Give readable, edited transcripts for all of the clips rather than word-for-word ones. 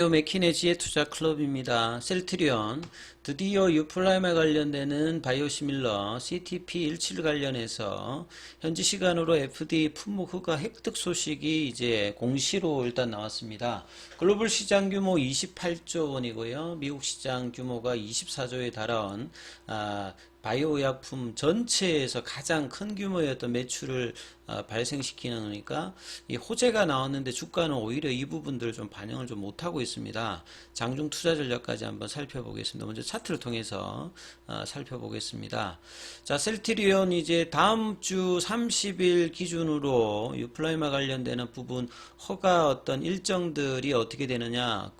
바이오메키네 지혜투자 클럽입니다. 셀트리온 드디어 유플라임에 관련되는 바이오시밀러 CTP17 관련해서 현지 시간으로 FDA 품목 허가 획득 소식이 이제 공시로 일단 나왔습니다. 글로벌 시장 규모 28조 원이고요. 미국 시장 규모가 24조에 달한 바이오 의약품 전체에서 가장 큰 규모의 어떤 매출을 발생시키는 거니까 이 호재가 나왔는데 주가는 오히려 이 부분들을 좀 반영을 좀 못하고 있습니다. 장중 투자 전략까지 한번 살펴보겠습니다. 먼저 차트를 통해서 살펴보겠습니다. 자, 셀트리온 이제 다음 주 30일 기준으로 유플라이마 관련되는 부분 허가 어떤 일정들이 어떻게 되느냐.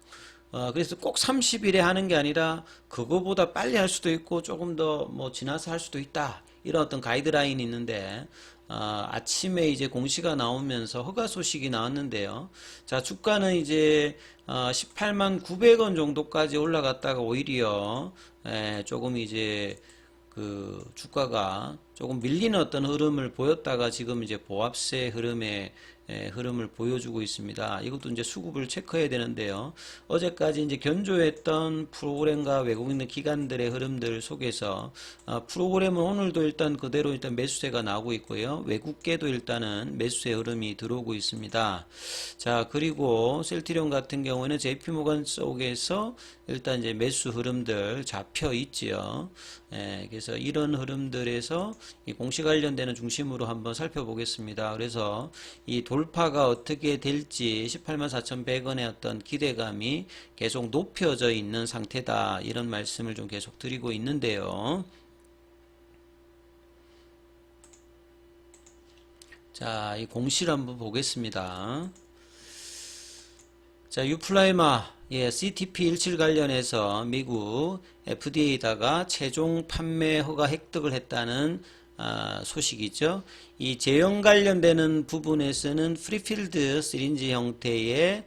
그래서 꼭 30일에 하는 게 아니라 그거보다 빨리 할 수도 있고 조금 더 뭐 지나서 할 수도 있다. 이런 어떤 가이드라인이 있는데 아침에 이제 공시가 나오면서 허가 소식이 나왔는데요. 자, 주가는 이제 18만 900원 정도까지 올라갔다가 오히려 조금 이제 그 주가가 조금 밀리는 어떤 흐름을 보였다가 지금 이제 보합세 흐름을 보여주고 있습니다. 이것도 이제 수급을 체크해야 되는데요. 어제까지 이제 견조했던 프로그램과 외국인 기관들의 흐름들 속에서 프로그램은 오늘도 일단 그대로 일단 매수세가 나오고 있고요. 외국계도 일단은 매수세 흐름이 들어오고 있습니다. 자, 그리고 셀트리온 같은 경우에는 JP모건 속에서 일단 이제 매수 흐름들 잡혀 있지요. 그래서 이런 흐름들에서 이 공시 관련되는 중심으로 한번 살펴보겠습니다. 그래서 이 돌파가 어떻게 될지 184,100원의 어떤 기대감이 계속 높여져 있는 상태다. 이런 말씀을 좀 계속 드리고 있는데요. 자, 이 공시를 한번 보겠습니다. 자, 유플라이마, CTP17 관련해서 미국 FDA에다가 최종 판매 허가 획득을 했다는 소식이죠. 이 제형 관련되는 부분에서는 프리필드 시린지 형태의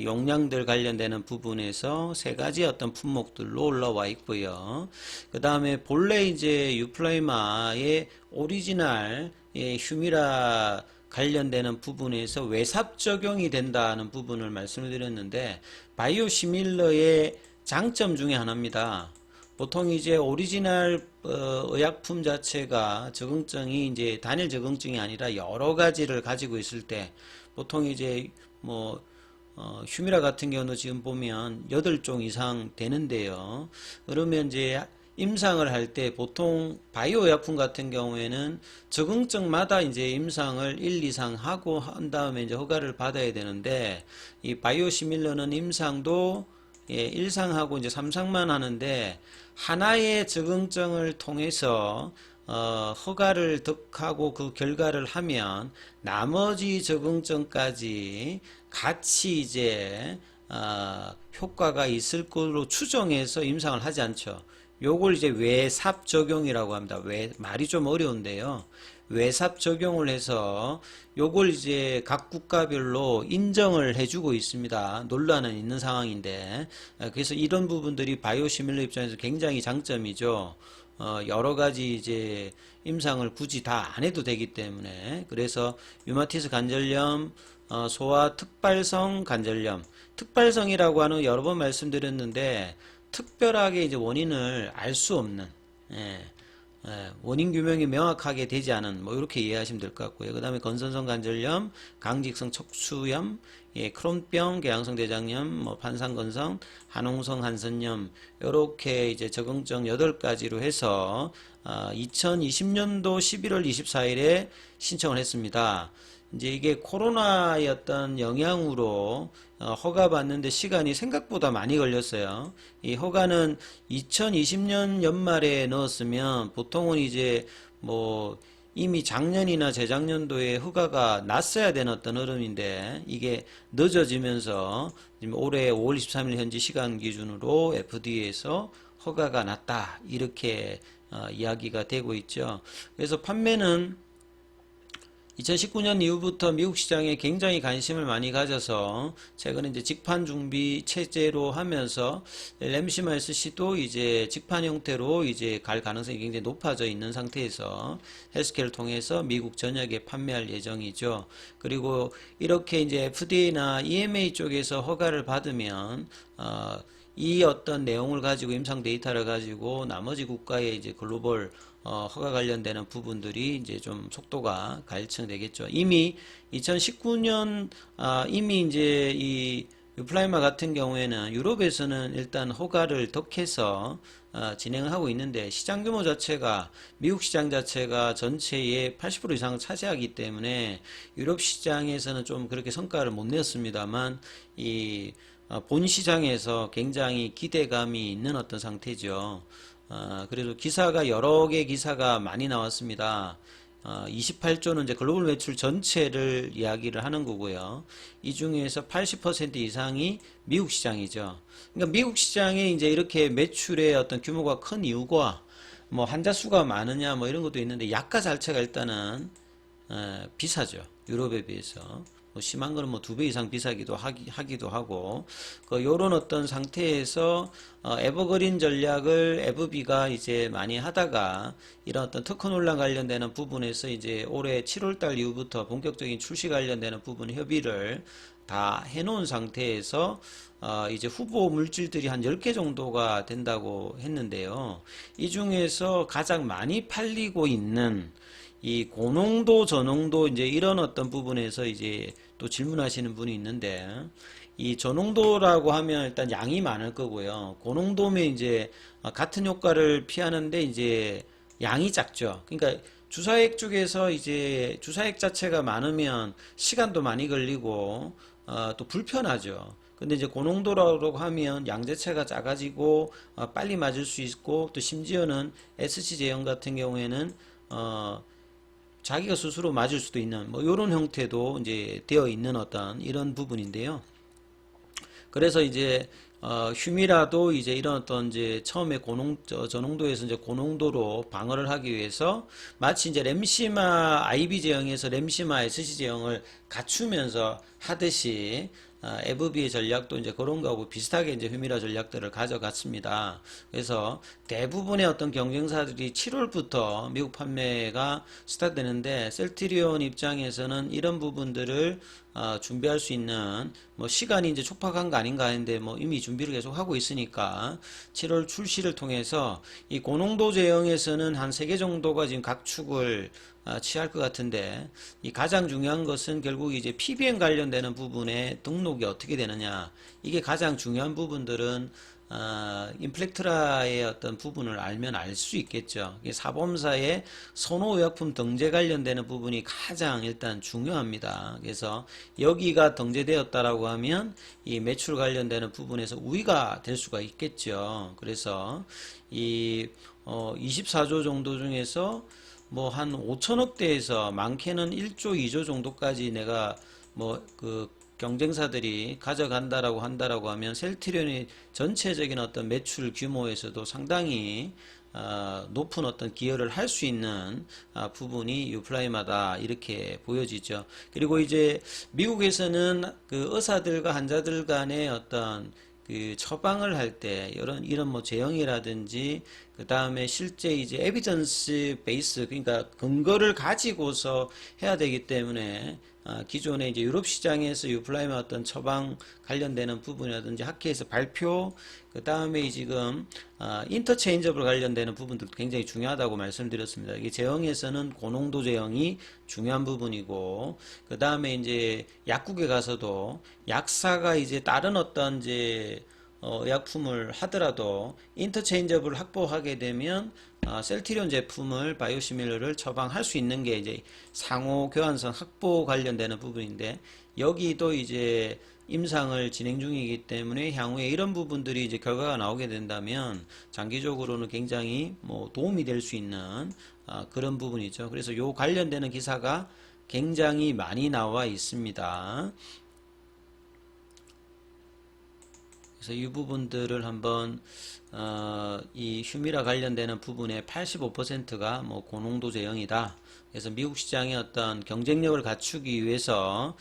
용량들 관련되는 부분에서 세 가지 어떤 품목들로 올라와 있고요. 그 다음에 본래 이제 유플라이마의 오리지널 휴미라 관련되는 부분에서 외삽 적용이 된다는 부분을 말씀을 드렸는데 바이오시밀러의 장점 중에 하나입니다. 보통 이제 오리지널 의약품 자체가 적응증이 이제 단일 적응증이 아니라 여러 가지를 가지고 있을 때 보통 이제 뭐 휴미라 같은 경우는 지금 보면 8종 이상 되는데요. 그러면 이제 임상을 할 때 보통 바이오 의약품 같은 경우에는 적응증마다 이제 임상을 1, 2상 하고 한 다음에 이제 허가를 받아야 되는데 이 바이오 시밀러는 임상도 1상하고 이제 3상만 하는데 하나의 적응증을 통해서 허가를 득하고 그 결과를 하면 나머지 적응증까지 같이 이제 효과가 있을 것으로 추정해서 임상을 하지 않죠. 요걸 이제 외삽 적용이라고 합니다. 말이 좀 어려운데요. 외삽 적용을 해서 요걸 이제 각 국가별로 인정을 해주고 있습니다. 논란은 있는 상황인데 그래서 이런 부분들이 바이오시밀러 입장에서 굉장히 장점이죠. 여러 가지 이제 임상을 굳이 다 안 해도 되기 때문에 그래서 류마티스 관절염, 소아 특발성 관절염, 특발성이라고 하는 여러 번 말씀드렸는데 특별하게 이제 원인을 알 수 없는 원인 규명이 명확하게 되지 않은 뭐 이렇게 이해하시면 될 것 같고요. 그 다음에 건선성 관절염, 강직성 척수염, 크론병, 개양성 대장염, 뭐 판상건성, 한홍성 한선염 이렇게 이제 적응증 8가지로 해서 2020년도 11월 24일에 신청을 했습니다. 이제 이게 코로나의 어떤 영향으로 허가받는데 시간이 생각보다 많이 걸렸어요. 이 허가는 2020년 연말에 넣었으면 보통은 이제 뭐 이미 작년이나 재작년도에 허가가 났어야 되는 어떤 흐름인데 이게 늦어지면서 지금 올해 5월 23일 현지 시간 기준으로 FDA에서 허가가 났다 이렇게 이야기가 되고 있죠. 그래서 판매는 2019년 이후부터 미국 시장에 굉장히 관심을 많이 가져서 최근에 이제 직판 준비 체제로 하면서 램시마 SC도 이제 직판 형태로 이제 갈 가능성이 굉장히 높아져 있는 상태에서 헬스케어를 통해서 미국 전역에 판매할 예정이죠. 그리고 이렇게 이제 FDA나 EMA 쪽에서 허가를 받으면 이 어떤 내용을 가지고 임상 데이터를 가지고 나머지 국가의 이제 글로벌 허가 관련되는 부분들이 이제 좀 속도가 갈증되겠죠. 이미 2019년 이미 이제 이 유플라이마 같은 경우에는 유럽에서는 일단 허가를 덕해서 진행을 하고 있는데 시장 규모 자체가 미국 시장 자체가 전체의 80% 이상을 차지하기 때문에 유럽 시장에서는 좀 그렇게 성과를 못 냈습니다만 이 본 시장에서 굉장히 기대감이 있는 어떤 상태죠. 그래도 기사가 여러 개 기사가 많이 나왔습니다. 28조는 이제 글로벌 매출 전체를 이야기를 하는 거고요. 이 중에서 80% 이상이 미국 시장이죠. 그러니까 미국 시장에 이제 이렇게 매출의 어떤 규모가 큰 이유가 뭐 환자 수가 많으냐 뭐 이런 것도 있는데 약가 자체가 일단은 비싸죠. 유럽에 비해서. 뭐 심한 거는 뭐 2배 이상 비싸기도 하기도 하고, 요런 어떤 상태에서, 에버그린 전략을 에브비가 이제 많이 하다가, 이런 어떤 특허 논란 관련되는 부분에서 이제 올해 7월달 이후부터 본격적인 출시 관련되는 부분 협의를 다 해놓은 상태에서, 이제 후보 물질들이 한 10개 정도가 된다고 했는데요. 이 중에서 가장 많이 팔리고 있는 이 고농도, 저농도 이제 이런 어떤 부분에서 이제 또 질문하시는 분이 있는데 이 저농도라고 하면 일단 양이 많을 거고요. 고농도면 이제 같은 효과를 피하는데 이제 양이 작죠. 그러니까 주사액 쪽에서 이제 주사액 자체가 많으면 시간도 많이 걸리고 또 불편하죠. 근데 이제 고농도라고 하면 양 자체가 작아지고 빨리 맞을 수 있고 또 심지어는 SC 제형 같은 경우에는 자기가 스스로 맞을 수도 있는 뭐 이런 형태도 이제 되어 있는 어떤 이런 부분인데요. 그래서 이제 휴미라도 이제 이런 어떤 이제 처음에 저농도에서 이제 고농도로 방어를 하기 위해서 마치 이제 램시마 IB 제형에서 램시마 SC 제형을 갖추면서 하듯이 에브비의 전략도 이제 그런 거하고 비슷하게 이제 휴미라 전략들을 가져갔습니다. 그래서 대부분의 어떤 경쟁사들이 7월부터 미국 판매가 스타트되는데 셀트리온 입장에서는 이런 부분들을 준비할 수 있는 뭐 시간이 이제 촉박한 거 아닌가 했는데 뭐 이미 준비를 계속 하고 있으니까 7월 출시를 통해서 이 고농도 제형에서는 한 3개 정도가 지금 각축을 취할 것 같은데 이 가장 중요한 것은 결국 이제 PBM 관련되는 부분에 등록이 어떻게 되느냐 이게 가장 중요한 부분들은 인플렉트라의 어떤 부분을 알면 알 수 있겠죠. 이게 사범사의 선호의약품 등재 관련되는 부분이 가장 일단 중요합니다. 그래서 여기가 등재되었다라고 하면 이 매출 관련되는 부분에서 우위가 될 수가 있겠죠. 그래서 이 24조 정도 중에서 뭐 한 5천억대에서 많게는 1조, 2조 정도까지 내가 뭐 그 경쟁사들이 가져간다라고 한다라고 하면 셀트리온의 전체적인 어떤 매출 규모에서도 상당히 높은 어떤 기여를 할 수 있는 부분이 유플라이마다 이렇게 보여지죠. 그리고 이제 미국에서는 그 의사들과 환자들 간의 어떤 그 처방을 할 때 이런 뭐 제형이라든지 그 다음에 실제 이제 에비던스 베이스 그러니까 근거를 가지고서 해야 되기 때문에 기존에 이제 유럽 시장에서 유플라이마 어떤 처방 관련되는 부분이라든지 학회에서 발표 그 다음에 지금 인터체인저블 관련되는 부분들도 굉장히 중요하다고 말씀드렸습니다. 이게 제형에서는 고농도 제형이 중요한 부분이고 그 다음에 이제 약국에 가서도 약사가 이제 다른 어떤 이제 의약품을 하더라도 인터체인저블 확보하게 되면 셀트리온 제품을 바이오시밀러를 처방할 수 있는 게 이제 상호 교환선 확보 관련되는 부분인데 여기도 이제 임상을 진행 중이기 때문에 향후에 이런 부분들이 이제 결과가 나오게 된다면 장기적으로는 굉장히 뭐 도움이 될 수 있는 그런 부분이죠. 그래서 요 관련되는 기사가 굉장히 많이 나와 있습니다. 그래서 이 부분들을 한번 이 휴미라 관련되는 부분의 85%가 뭐 고농도 제형이다. 그래서 미국 시장의 어떤 경쟁력을 갖추기 위해서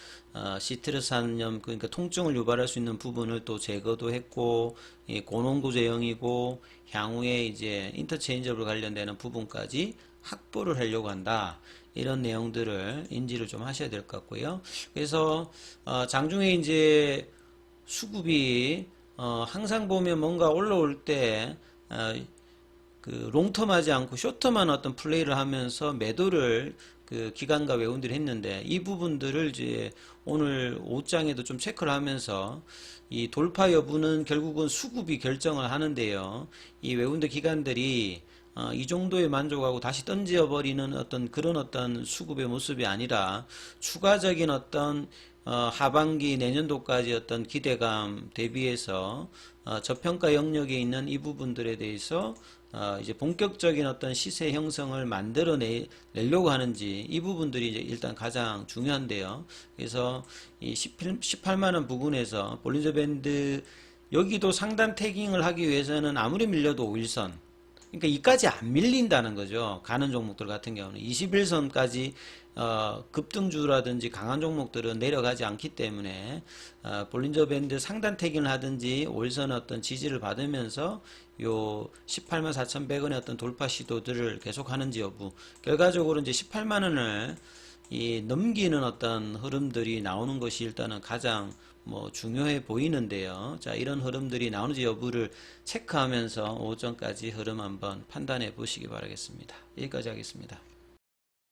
시트르산염 그러니까 통증을 유발할 수 있는 부분을 또 제거도 했고 이 고농도 제형이고 향후에 이제 인터체인저블 관련되는 부분까지 확보를 하려고 한다. 이런 내용들을 인지를 좀 하셔야 될 것 같고요. 그래서 장중에 이제 수급이 항상 보면 뭔가 올라올 때 그 롱텀 하지 않고 숏텀한 어떤 플레이를 하면서 매도를 그 기관과 외국인들이 했는데 이 부분들을 이제 오늘 오후장에도 좀 체크를 하면서 이 돌파 여부는 결국은 수급이 결정을 하는데요. 이 외국인들 기관들이 이 정도에 만족하고 다시 던져버리는 어떤 그런 어떤 수급의 모습이 아니라 추가적인 어떤 하반기 내년도까지 어떤 기대감 대비해서 저평가 영역에 있는 이 부분들에 대해서 이제 본격적인 어떤 시세 형성을 만들어내려고 하는지 이 부분들이 이제 일단 가장 중요한데요. 그래서 이 18만 원 부근에서 볼린저 밴드 여기도 상단 태깅을 하기 위해서는 아무리 밀려도 5일선 그러니까 이까지 안 밀린다는 거죠. 가는 종목들 같은 경우는 21선까지 급등주라든지 강한 종목들은 내려가지 않기 때문에 볼린저 밴드 상단 태깅을 하든지 5일선 어떤 지지를 받으면서 요 18만 4,100원의 어떤 돌파 시도들을 계속하는지 여부 결과적으로 이제 18만 원을 이 넘기는 어떤 흐름들이 나오는 것이 일단은 가장 뭐 중요해 보이는데요. 자, 이런 흐름들이 나오는지 여부를 체크하면서 오전까지 흐름 한번 판단해 보시기 바라겠습니다. 여기까지 하겠습니다.